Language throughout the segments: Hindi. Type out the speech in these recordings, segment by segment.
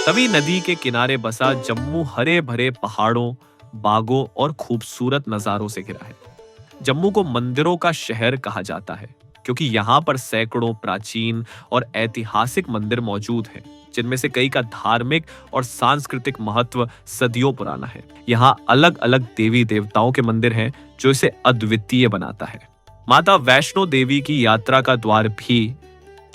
तवी नदी के किनारे बसा जम्मू हरे भरे पहाड़ों, बागों और खूबसूरत नजारों से घिरा है। जम्मू को मंदिरों का शहर कहा जाता है क्योंकि यहाँ पर सैकड़ों प्राचीन और ऐतिहासिक मंदिर मौजूद हैं, जिनमें से कई का धार्मिक और सांस्कृतिक महत्व सदियों पुराना है। यहाँ अलग अलग देवी देवताओं के मंदिर हैं जो इसे अद्वितीय बनाता है। माता वैष्णो देवी की यात्रा का द्वार भी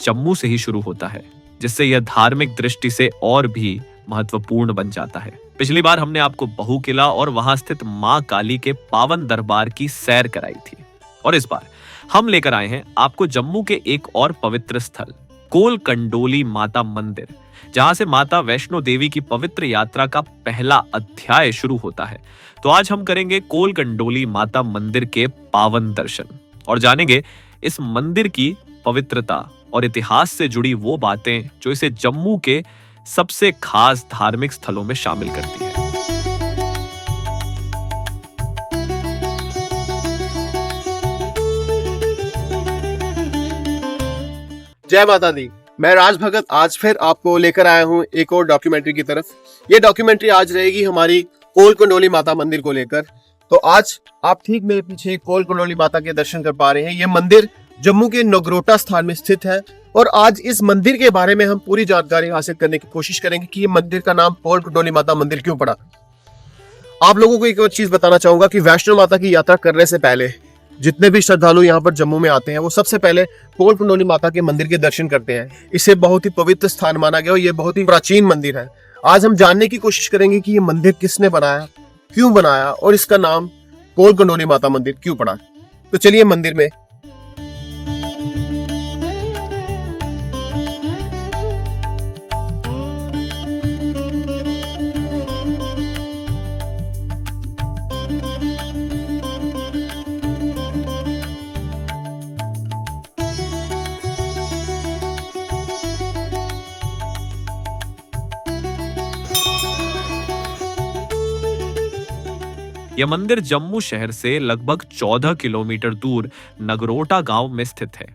जम्मू से ही शुरू होता है, जिससे यह धार्मिक दृष्टि से और भी महत्वपूर्ण बन जाता है। पिछली बार हमने आपको बहु किला और वहां स्थित मां काली के पावन दरबार की सैर कराई थी, और इस बार हम लेकर आए हैं आपको जम्मू के एक और पवित्र स्थल कोल कंडोली माता मंदिर, जहां से माता वैष्णो देवी की पवित्र यात्रा का पहला अध्याय शुरू होता है। तो आज हम करेंगे कोल कंडोली माता मंदिर के पावन दर्शन और जानेंगे इस मंदिर की पवित्रता और इतिहास से जुड़ी वो बातें जो इसे जम्मू के सबसे खास धार्मिक स्थलों में शामिल करती है। जय माता दी। मैं राज भगत आज फिर आपको लेकर आया हूँ एक और डॉक्यूमेंट्री की तरफ। ये डॉक्यूमेंट्री आज रहेगी हमारी कोल कंडोली माता मंदिर को लेकर। तो आज आप ठीक मेरे पीछे कोल कंडोली माता के दर्शन कर पा रहे हैं। ये मंदिर जम्मू के नगरोटा स्थान में स्थित है और आज इस मंदिर के बारे में हम पूरी जानकारी हासिल करने की कोशिश करेंगे कि ये मंदिर का नाम कोल कंडोली माता मंदिर क्यों पड़ा। आप लोगों को एक और चीज बताना चाहूंगा कि वैष्णो माता की यात्रा करने से पहले जितने भी श्रद्धालु यहाँ पर जम्मू में आते हैं वो सबसे पहले कोल कंडोली माता के मंदिर के दर्शन करते हैं। इसे बहुत ही पवित्र स्थान माना गया और ये बहुत ही प्राचीन मंदिर है। आज हम जानने की कोशिश करेंगे कि ये मंदिर किसने बनाया, क्यों बनाया और इसका नाम कोल कंडोली माता मंदिर क्यों पड़ा। तो चलिए मंदिर में। यह मंदिर जम्मू शहर से लगभग 14 किलोमीटर दूर नगरोटा गांव में स्थित है।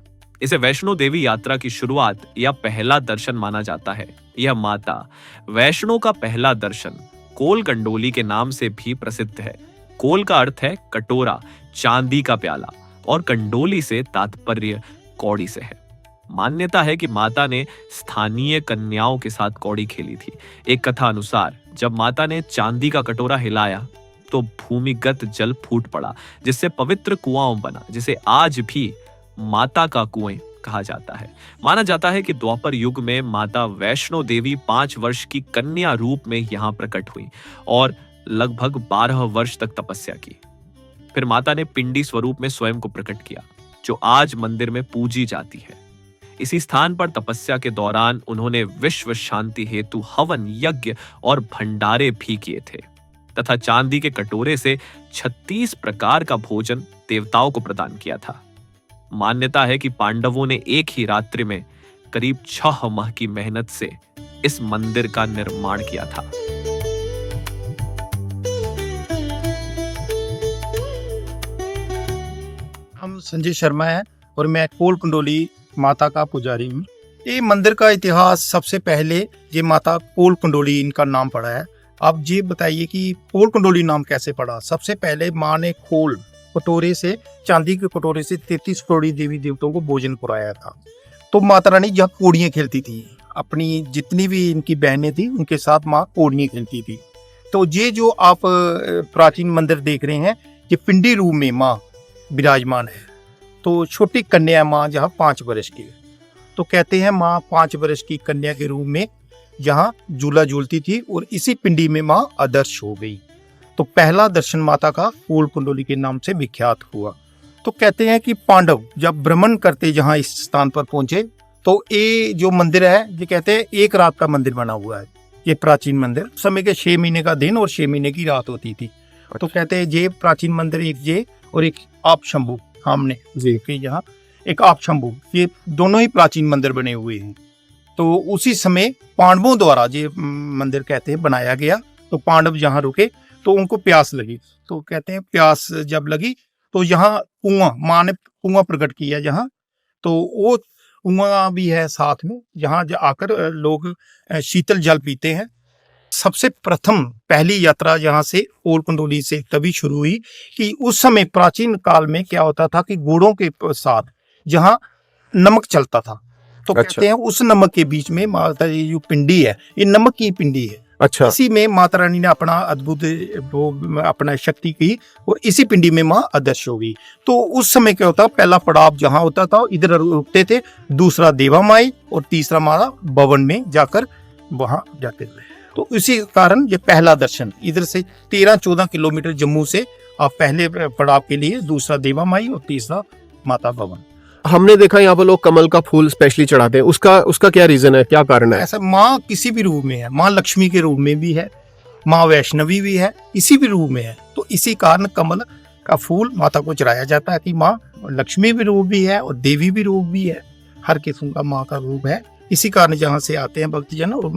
इसे वैष्णो देवी यात्रा की शुरुआत या पहला दर्शन माना जाता है। यह माता वैष्णो का पहला दर्शन कोल कंडोली के नाम से भी प्रसिद्ध है। कोल का अर्थ है कटोरा, चांदी का प्याला, और कंडोली से तात्पर्य कौड़ी से है। मान्यता है कि माता ने स्थानीय कन्याओं के साथ कौड़ी खेली थी। एक कथा अनुसार जब माता ने चांदी का कटोरा हिलाया तो भूमिगत जल फूट पड़ा, जिससे पवित्र कुआं बना, जिसे आज भी माता का कुएं कहा जाता है। माना जाता है कि द्वापर युग में माता वैष्णो देवी 5 वर्ष की कन्या रूप में यहाँ प्रकट हुई और लगभग 12 वर्ष तक तपस्या की। फिर माता ने पिंडी स्वरूप में स्वयं को प्रकट किया, जो आज मंदिर में पूजी जाती है। इसी स्थान पर तपस्या के दौरान उन्होंने विश्व शांति हेतु हवन, यज्ञ और भंडारे भी किए थे तथा चांदी के कटोरे से 36 प्रकार का भोजन देवताओं को प्रदान किया था। मान्यता है कि पांडवों ने एक ही रात्रि में करीब 6 माह की मेहनत से इस मंदिर का निर्माण किया था। हम संजय शर्मा है और मैं कोल कंडोली माता का पुजारी हूँ। ये मंदिर का इतिहास सबसे पहले ये माता कोल कंडोली इनका नाम पड़ा है। आप ये बताइए कि कोल कंडोली नाम कैसे पड़ा। सबसे पहले माँ ने खोल कटोरे से, चांदी के कटोरे से 33 करोड़ी देवी देवताओं को भोजन पुराया था। तो माता रानी यहाँ कौड़ियाँ खेलती थी, अपनी जितनी भी इनकी बहनें थी उनके साथ माँ कौड़ियाँ खेलती थी। तो ये जो आप प्राचीन मंदिर देख रहे हैं ये पिंडी रूप में माँ विराजमान है। तो छोटी कन्या माँ जहाँ 5 वर्ष की, तो कहते हैं माँ 5 वर्ष की कन्या के रूप में यहाँ झूला झूलती थी और इसी पिंडी में माँ आदर्श हो गई। तो पहला दर्शन माता का कोल कंडोली के नाम से विख्यात हुआ। तो कहते हैं कि पांडव जब भ्रमण करते जहाँ इस स्थान पर पहुंचे तो ये जो मंदिर है ये कहते हैं 1 रात का मंदिर बना हुआ है। ये प्राचीन मंदिर समय के 6 महीने का दिन और 6 महीने की रात होती थी। तो कहते हैं ये प्राचीन मंदिर एक ये और एक आप शंभू हमने जी यहाँ एक आप शंभू, ये दोनों ही प्राचीन मंदिर बने हुए हैं। तो उसी समय पांडवों द्वारा ये मंदिर कहते हैं बनाया गया। तो पांडव यहाँ रुके तो उनको प्यास लगी, तो कहते हैं प्यास जब लगी तो यहाँ कुआं, माँ ने कुआं प्रकट किया यहाँ। तो वो कुआं भी है साथ में, जहाँ आकर लोग शीतल जल पीते हैं। सबसे प्रथम पहली यात्रा यहाँ से ओल कंडोली से तभी शुरू हुई कि उस समय प्राचीन काल में क्या होता था कि घोड़ों के साथ जहाँ नमक चलता था, तो अच्छा। कहते हैं उस नमक के बीच में माता जी जो पिंडी है, ये नमक की पिंडी है। अच्छा, इसी में माता रानी ने अपना अद्भुत वो अपना शक्ति की और इसी पिंडी में माँ अदृश्य हो गई। तो उस समय क्या होता, पहला पड़ाव जहाँ होता था इधर रुकते थे, दूसरा देवा माई और तीसरा माता भवन में जाकर वहाँ जाते थे। तो इसी कारण ये पहला दर्शन इधर से 13-14 किलोमीटर जम्मू से आप पहले पड़ाव के लिए, दूसरा देवा माई और तीसरा माता भवन। हमने देखा यहाँ पर लोग कमल का फूल स्पेशली चढ़ाते हैं, उसका क्या रीजन है, क्या कारण है? ऐसा माँ किसी भी रूप में है, माँ लक्ष्मी के रूप में भी है, माँ वैष्णवी भी है, किसी भी रूप में है। तो इसी कारण कमल का फूल माता को चढ़ाया जाता है कि माँ लक्ष्मी भी रूप भी है और देवी भी रूप भी है, हर किस्म का माँ का रूप है। इसी कारण जहाँ से आते हैं भक्तजन और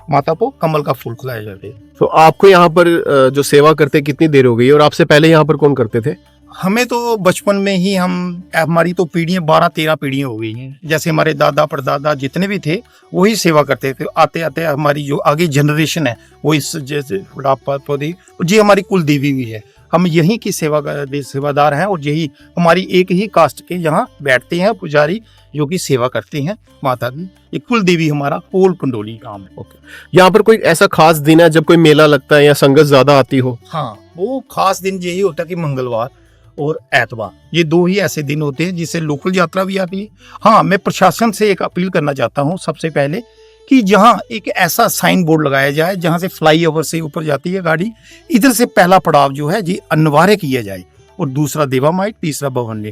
माता को कमल का फूल खिलाया जाते हैं। तो आपको यहाँ पर जो सेवा करते कितनी देर हो गई और आपसे पहले यहाँ पर कौन करते थे? हमें तो बचपन में ही हमारी तो पीढ़ियाँ 12-13 पीढ़ियाँ हो गई हैं। जैसे हमारे दादा परदादा जितने भी थे वही सेवा करते थे। आते आते हमारी जो आगे जनरेशन है वो इस जैसे पौधी जी हमारी कुल देवी भी है। हम यहीं की सेवादार हैं और यही हमारी एक ही कास्ट के यहाँ बैठते हैं पुजारी जो कि सेवा करते हैं माता की। ये कुल देवी हमारा ओल कंडोली गाँव है। यहाँ पर कोई ऐसा खास दिन है जब कोई मेला लगता है या संगत ज्यादा आती हो? हाँ, वो खास दिन यही होता है कि मंगलवार और एतवार, ये दो ही ऐसे दिन होते हैं जिससे लोकल यात्रा भी आती है। हाँ, मैं प्रशासन से एक अपील करना चाहता हूँ सबसे पहले कि जहाँ एक ऐसा साइन बोर्ड लगाया जाए जहाँ से फ्लाईओवर से ऊपर जाती है गाड़ी, इधर से पहला पड़ाव जो है जी अनिवार्य किया जाए और दूसरा देवा माई, तीसरा भवन में।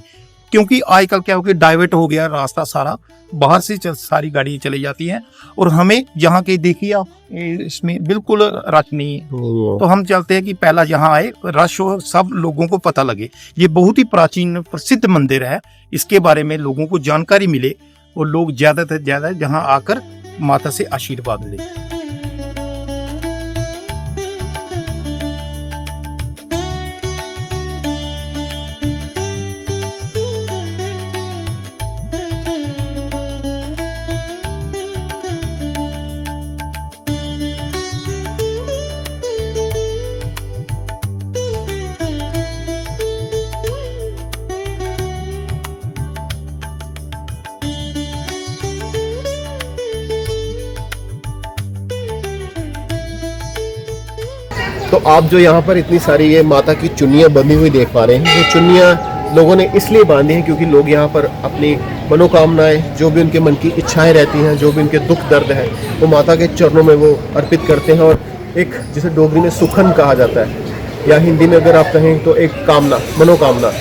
क्योंकि आजकल क्या हो गया, डाइवर्ट हो गया रास्ता सारा, बाहर से सारी गाड़ी चली जाती हैं और हमें यहाँ के देखिए आप इसमें बिल्कुल रश नहीं है। तो हम चलते हैं कि पहला यहाँ आए, रश हो, सब लोगों को पता लगे। ये बहुत ही प्राचीन प्रसिद्ध मंदिर है, इसके बारे में लोगों को जानकारी मिले और लोग ज्यादा से ज्यादा यहाँ आकर माता से आशीर्वाद लें। तो आप जो यहाँ पर इतनी सारी ये माता की चुन्नियाँ बंधी हुई देख पा रहे हैं, ये चुन्नियाँ लोगों ने इसलिए बांधी हैं क्योंकि लोग यहाँ पर अपनी मनोकामनाएं, जो भी उनके मन की इच्छाएं रहती हैं, जो भी उनके दुख दर्द है, वो माता के चरणों में वो अर्पित करते हैं। और एक जिसे डोगरी में सुखन कहा जाता है या हिंदी में अगर आप कहें तो एक कामना, मनोकामना,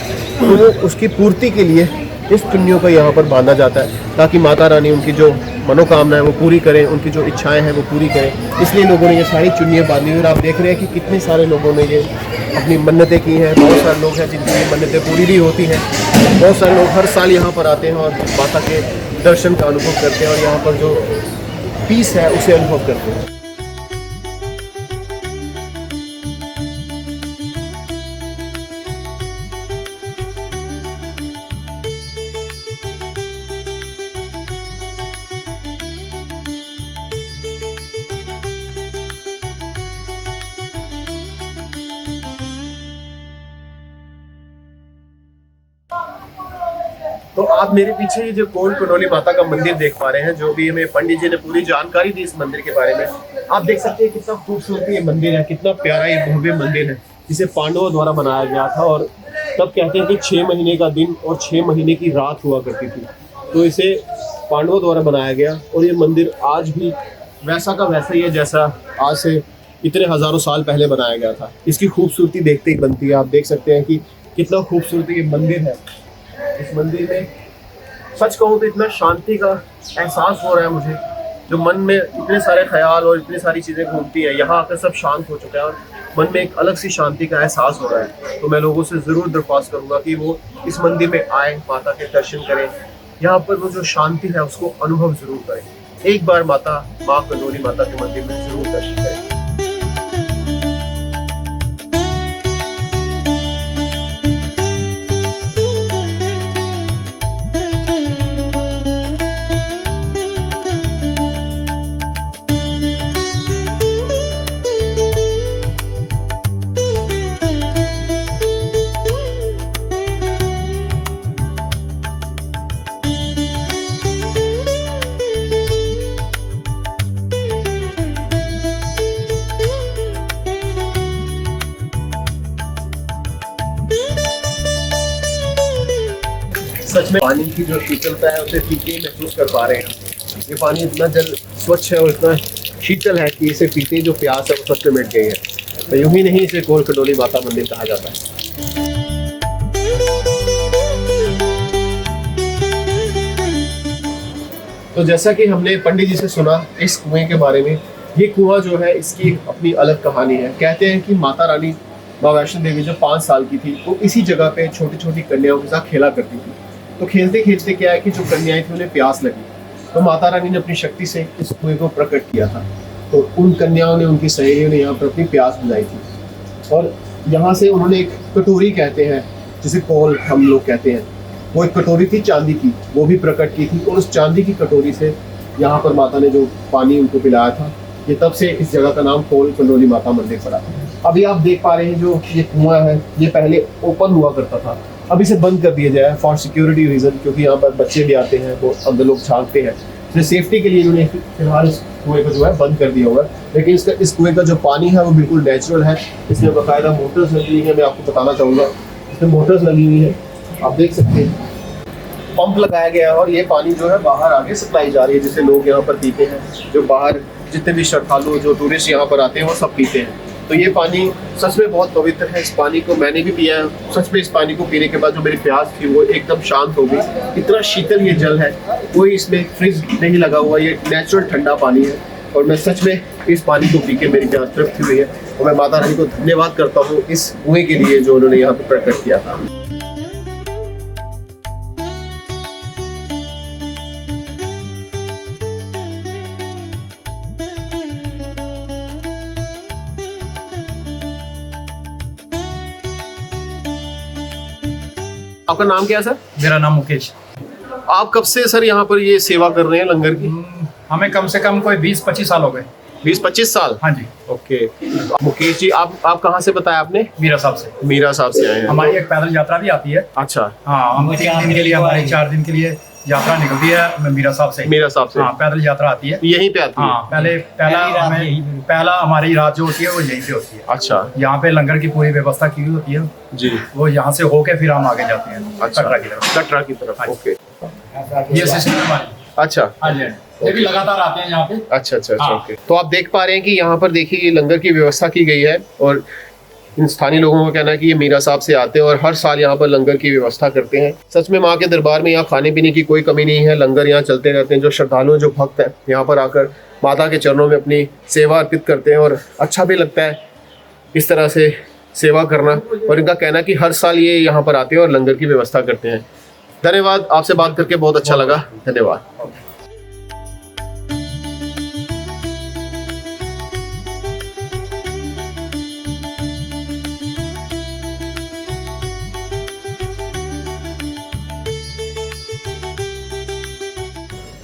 तो वो उसकी पूर्ति के लिए इस चुन्नियों को यहाँ पर बांधा जाता है ताकि माता रानी उनकी जो मनोकामना है वो पूरी करें, उनकी जो इच्छाएं हैं वो पूरी करें। इसलिए लोगों ने ये सारी चुन्नियाँ बांधी हुई और आप देख रहे हैं कि कितने सारे लोगों ने ये अपनी मन्नतें की हैं। बहुत सारे लोग हैं जिनकी ये मन्नतें पूरी भी होती हैं। बहुत सारे लोग हर साल यहाँ पर आते हैं और माता के दर्शन का अनुभव करते हैं और यहाँ पर जो पीस है उसे अनुभव करते हैं। तो आप मेरे पीछे ये जो ओल कंडोली माता का मंदिर देख पा रहे हैं, जो भी हमें पंडित जी ने पूरी जानकारी दी इस मंदिर के बारे में, आप देख सकते हैं कितना खूबसूरत ये मंदिर है, कितना प्यारा ये भव्य मंदिर है, जिसे पांडवों द्वारा बनाया गया था। और तब कहते हैं कि 6 महीने का दिन और 6 महीने की रात हुआ करती थी, तो इसे पांडवों द्वारा बनाया गया। और ये मंदिर आज भी वैसा का वैसा ही है जैसा आज से इतने हजारों साल पहले बनाया गया था। इसकी खूबसूरती देखते ही बनती है। आप देख सकते हैं कि कितना खूबसूरत ये मंदिर है। इस मंदिर में सच कहूँ तो इतना शांति का एहसास हो रहा है मुझे, जो मन में इतने सारे ख्याल और इतनी सारी चीज़ें घूमती हैं, यहाँ आकर सब शांत हो चुका है और मन में एक अलग सी शांति का एहसास हो रहा है। तो मैं लोगों से ज़रूर दरख्वास्त करूँगा कि वो इस मंदिर में आए, माता के दर्शन करें, यहाँ पर वो जो शांति है उसको अनुभव ज़रूर करें। एक बार माँ कंडोली माता के मंदिर में ज़रूर दर्शन करें। सच में पानी की जो शीतलता है उसे पी के महसूस कर पा रहे हैं। ये पानी इतना जल स्वच्छ है और इतना शीतल है कि इसे पीते ही जो प्यास है वो सच में मिट गई है। तो यूं ही नहीं इसे कोल कंडोली माता मंदिर कहा जाता है। तो जैसा कि हमने पंडित जी से सुना इस कुएं के बारे में, ये कुआं जो है इसकी एक अपनी अलग कहानी है। कहते हैं कि माता रानी माँ वैष्णो देवी जब 5 साल की थी वो इसी जगह पे छोटी छोटी कन्याओं के साथ खेला करती थी। तो खेलते खेलते क्या है कि जो कन्याएं थी उन्हें प्यास लगी, तो माता रानी ने अपनी शक्ति से इस कुएं को प्रकट किया था। तो उन कन्याओं ने, उनकी सहेलियों ने यहाँ पर अपनी प्यास बुझाई थी और यहाँ से उन्होंने एक कटोरी कहते हैं जिसे कौल हम लोग कहते हैं, वो एक कटोरी थी चांदी की, वो भी प्रकट की थी और उस चांदी की कटोरी से यहाँ पर माता ने जो पानी उनको पिलाया था, ये तब से इस जगह का नाम कोल कंडोली माता मंदिर पड़ा। अभी आप देख पा रहे हैं जो ये कुआं है ये पहले ओपन हुआ करता था, अब इसे बंद कर दिया जाए है फॉर सिक्योरिटी रीजन, क्योंकि यहाँ पर बच्चे भी आते हैं तो अंदर लोग झांकते हैं। इसलिए सेफ्टी के लिए इन्होंने फिलहाल इस कुएं को जो है बंद कर दिया हुआ है। लेकिन इस कुएं का जो पानी है वो बिल्कुल नेचुरल है। इसमें बाकायदा मोटर्स लगी हुई है, मैं आपको बताना चाहूँगा इसमें मोटर्स लगी हुई है, आप देख सकते हैं पंप लगाया गया है और ये पानी जो है बाहर आगे सप्लाई जा रही है, जिससे लोग यहाँ पर पीते हैं। जो बाहर जितने भी श्रद्धालु जो टूरिस्ट यहाँ पर आते हैं वो सब पीते हैं। तो ये पानी सच में बहुत पवित्र है। इस पानी को मैंने भी पिया है, सच में इस पानी को पीने के बाद जो मेरी प्यास थी वो एकदम शांत हो गई। इतना शीतल ये जल है, कोई इसमें फ्रिज नहीं लगा हुआ, ये नेचुरल ठंडा पानी है और मैं सच में इस पानी को पी के मेरी प्यास तृप्त हुई है और मैं माता रानी को धन्यवाद करता हूँ इस कुएं के लिए जो उन्होंने यहाँ पर प्रकट किया था। आपका नाम क्या है सर? मेरा नाम मुकेश। आप कब से सर यहाँ पर ये सेवा कर रहे हैं लंगर की? हमें कम से कम कोई 20-25 साल हो गए। 20-25 साल? हाँ जी। ओके। मुकेश जी आप कहाँ से बताया आपने? मीरा साहब से। मीरा साहब से आए हैं। हमारी एक पैदल यात्रा भी आती है। अच्छा। हाँ, हम 3 दिन के लिए, हमारे 4 दिन के लिए यात्रा निकलती है मीरा साहब से। मीरा साहब से? हाँ, पैदल यात्रा आती है, यहीं पे आती है? हाँ, पहला हमारी रात जो होती है वो यहीं पे होती है। अच्छा। यहाँ पे लंगर की पूरी व्यवस्था की हुई होती है जी। वो यहाँ से होके फिर हम आगे जाते हैं। अच्छा। कटरा की तरफ। कटरा की तरफ, ओके। ये सिस्टम हमारी। अच्छा। हाँ जी, ये भी लगातार आते हैं यहाँ पे। अच्छा अच्छा अच्छा, हाँ। ओके। तो आप देख पा रहे हैं कि यहाँ पर देखिए ये लंगर की व्यवस्था की गई है और इन स्थानीय लोगों का कहना है कि ये मीरा साहब से आते हैं और हर साल यहाँ पर लंगर की व्यवस्था करते हैं। सच में माँ के दरबार में यहाँ खाने पीने की कोई कमी नहीं है, लंगर यहाँ चलते रहते हैं। जो श्रद्धालु जो भक्त हैं यहाँ पर आकर माता के चरणों में अपनी सेवा अर्पित करते हैं और अच्छा भी लगता है इस तरह से सेवा करना। और इनका कहना है कि हर साल ये यहाँ पर आते हैं और लंगर की व्यवस्था करते हैं। धन्यवाद, आपसे बात करके बहुत अच्छा लगा। धन्यवाद।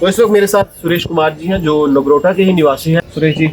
तो इस वक्त मेरे साथ सुरेश कुमार जी हैं जो नगरोटा के ही निवासी हैं। सुरेश जी,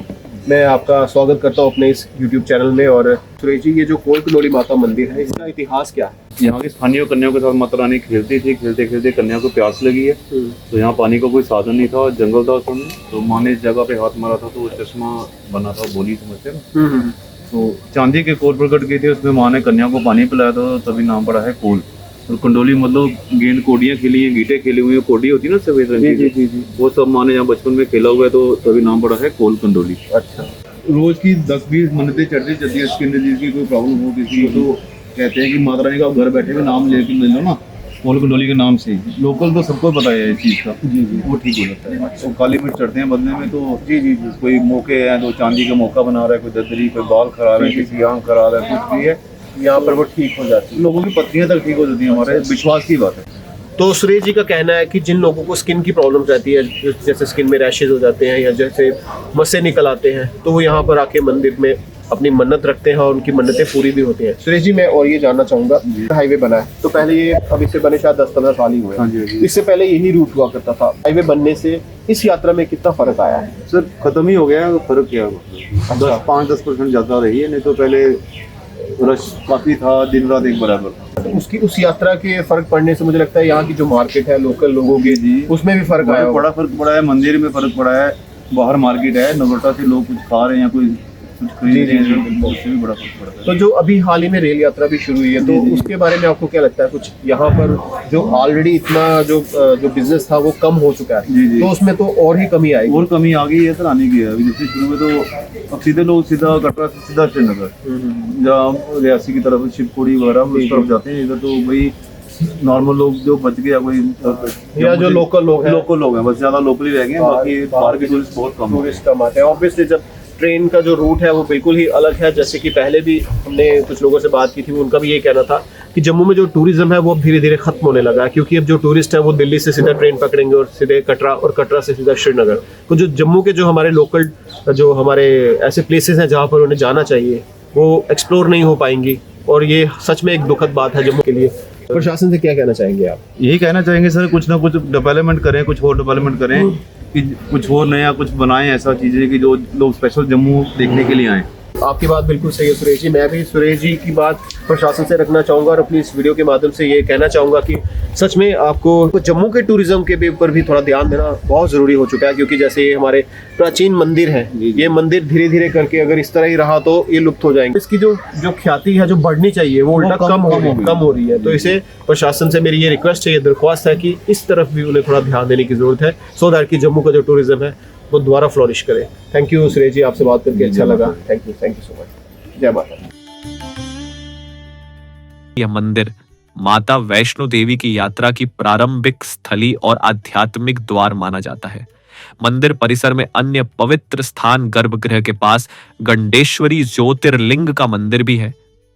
मैं आपका स्वागत करता हूं अपने इस YouTube चैनल में। और सुरेश जी, ये जो कोल कंडोली माता मंदिर है इसका इतिहास क्या है? यहाँ की स्थानीय कन्याओं के साथ माता रानी खेलती थी, खेलते खेलते कन्या को प्यास लगी है तो यहाँ पानी का कोई साधन नहीं था, जंगल था उस समय, तो माँ ने इस जगह पे हाथ मारा था तो वो चश्मा बना था, बोली समझते ना। तो चांदी के कोल प्रकट किए थे, उसमें माँ ने कन्या को पानी पिलाया था, तभी नाम पड़ा है कोल। और कंडोली मतलब गेंद कोडियाँ खेली हैं, गीटे खेले हुए हैं, कोडी होती है ना सफेद रंग की, वो सब माँ ने यहाँ बचपन में खेला हुआ है तो तभी नाम पड़ा है कोल कंडोली। अच्छा। रोज की 10-20 मन्नतें चढ़ती चलती है, स्किन डिजीज की कोई प्रॉब्लम हो किसी को तो कहते हैं कि माता रानी का घर बैठे हुए नाम लेके मिल लो ना कोल कंडोली के नाम से। लोकल तो सबको पता है इस चीज़ का, वो ठीक हो जाता है। तो काली मिर्च चढ़ते हैं बदले में, तो जी कोई मौके हैं तो चांदी का मौका बना रहा है, कोई ददरी, कोई बाल खराब है, किसी आंख खराब है, कुछ भी है यहाँ पर वो ठीक हो जाती है। लोगों की पत्नियां तक ठीक हो जाती है, हमारे विश्वास की बात है। तो सुरेश जी का कहना है कि जिन लोगों को स्किन की प्रॉब्लम रहती है, जैसे स्किन में रैशेज हो जाते हैं या जैसे मस्से निकल आते हैं, तो वो यहाँ पर आके मंदिर में अपनी मन्नत रखते हैं और उनकी मन्नतें पूरी भी होती हैं। सुरेश जी, मैं और ये जानना चाहूँगा, हाईवे बना है तो पहले ये अब इससे बने शायद 10-15 साल ही हुए हैं, इससे पहले यही रूट हुआ करता था। हाईवे बनने से इस यात्रा में कितना फर्क आया है? सर खत्म ही हो गया है, फर्क क्या है, 5-10% ज़्यादा रही है, नहीं तो पहले रश काफ़ी था, दिन रात एक बराबर था। उसकी उस यात्रा के फर्क पड़ने से मुझे लगता है यहाँ की जो मार्केट है लोकल लोगों की, जी उसमें भी फर्क आया, बड़ा फर्क पड़ा है। मंदिर में फर्क पड़ा है, बाहर मार्केट है, नगरोटा से लोग कुछ खा रहे हैं, कोई कुछ खरीद जी, रहे जी, हैं बिल्कुल। उससे भी बड़ा फर्क पड़ता है। तो जो अभी हाल ही में रेल यात्रा भी शुरू हुई है, तो उसके बारे में आपको क्या लगता है? कुछ यहाँ पर जो ऑलरेडी इतना जो बिजनेस था वो कम हो चुका है, जी, जी। तो उसमें तो और ही कमी आएगी। और कमी आ गई है सर, आने की है। अभी जैसे शुरू में तो अब सीधे लोग सीधा कटरा से सीधा श्रीनगर, जहाँ रियासी की तरफ शिवपुरी वगैरह उस तरफ जाते हैं। इधर तो भाई नॉर्मल लोग जो बच गया कोई या जो लोकल लोग हैं, लोकल लोग हैं, बस ज्यादा लोकल ही रह गए हैं। बाकी बाहर के टूरिस्ट बहुत कम है। टूरिस्ट कम आते हैं। ऑब्वियसली जब ट्रेन का जो रूट है वो बिल्कुल ही अलग है, जैसे कि पहले भी हमने कुछ लोगों से बात की थी, उनका भी ये कहना था कि जम्मू में जो टूरिज्म है वो अब धीरे धीरे खत्म होने लगा है, क्योंकि अब जो टूरिस्ट है वो दिल्ली से सीधा ट्रेन पकड़ेंगे और सीधे कटरा, और कटरा से सीधा श्रीनगर। तो जो जम्मू के जो हमारे लोकल जो हमारे ऐसे प्लेसेस हैं जहाँ पर उन्हें जाना चाहिए वो एक्सप्लोर नहीं हो पाएंगी, और ये सच में एक दुखद बात है जम्मू के लिए। प्रशासन से क्या कहना चाहेंगे आप? यही कहना चाहेंगे सर, कुछ ना कुछ डेवलपमेंट करें, कुछ और डेवलपमेंट करें, कि कुछ और नया कुछ बनाएं, ऐसा चीजें कि जो लोग स्पेशल जम्मू देखने के लिए आए। आपकी बात बिल्कुल सही है सुरेश जी। मैं भी सुरेश जी की बात प्रशासन से रखना चाहूँगा और अपनी इस वीडियो के माध्यम से ये कहना चाहूँगा कि सच में आपको जम्मू के टूरिज्म के भी ऊपर भी थोड़ा ध्यान देना बहुत ज़रूरी हो चुका है, क्योंकि जैसे ये हमारे प्राचीन मंदिर हैं, ये मंदिर धीरे धीरे करके अगर इस तरह ही रहा तो ये लुप्त हो जाएंगे। इसकी जो ख्याति है जो बढ़नी चाहिए वो उल्टा कम हो रही है। तो इसे प्रशासन से मेरी ये रिक्वेस्ट है, ये दरख्वास्त है कि इस तरफ भी उन्हें थोड़ा ध्यान देने की जरूरत है, सो दैट कि जम्मू का जो टूरिज्म है वो दोबारा फ्लोरिश करे। थैंक यू सुरेश जी, आपसे बात करके अच्छा लगा। Thank you so much. जय माता दी। यह मंदिर माता वैष्णो देवी की यात्रा की प्रारंभिक स्थली और आध्यात्मिक द्वार माना जाता है। मंदिर परिसर में अन्य पवित्र स्थान गर्भगृह के पास गंडेश्वरी ज्योतिर्लिंग का मंदिर भी है,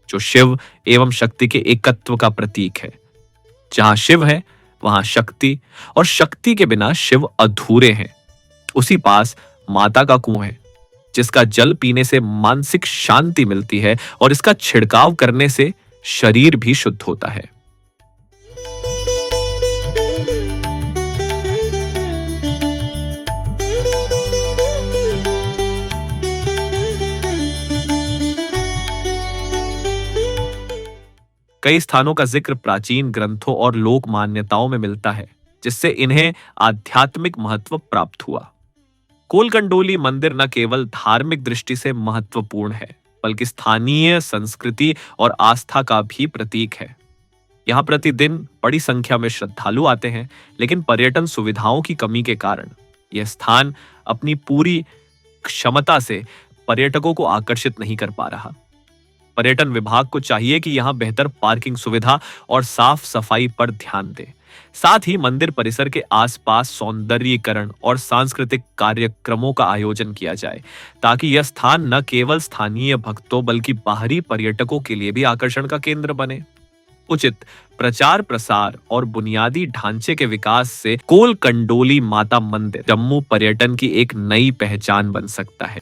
जो शिव एवं शक्ति के एकत्व का प्रतीक है। जहां शिव है वहां शक्ति, और शक्ति के बिना शिव अधूरे हैं। उसी पास माता का कुआं है, जिसका जल पीने से मानसिक शांति मिलती है और इसका छिड़काव करने से शरीर भी शुद्ध होता है। कई स्थानों का जिक्र प्राचीन ग्रंथों और लोक मान्यताओं में मिलता है, जिससे इन्हें आध्यात्मिक महत्व प्राप्त हुआ। कोलकंडोली मंदिर न केवल धार्मिक दृष्टि से महत्वपूर्ण है, बल्कि स्थानीय संस्कृति और आस्था का भी प्रतीक है। यहाँ प्रतिदिन बड़ी संख्या में श्रद्धालु आते हैं, लेकिन पर्यटन सुविधाओं की कमी के कारण यह स्थान अपनी पूरी क्षमता से पर्यटकों को आकर्षित नहीं कर पा रहा। पर्यटन विभाग को चाहिए कि यहाँ बेहतर पार्किंग सुविधा और साफ सफाई पर ध्यान दे। साथ ही मंदिर परिसर के आसपास सौंदर्यीकरण और सांस्कृतिक कार्यक्रमों का आयोजन किया जाए, ताकि यह स्थान न केवल स्थानीय भक्तों बल्कि बाहरी पर्यटकों के लिए भी आकर्षण का केंद्र बने। उचित प्रचार प्रसार और बुनियादी ढांचे के विकास से कोलकंडोली माता मंदिर जम्मू पर्यटन की एक नई पहचान बन सकता है।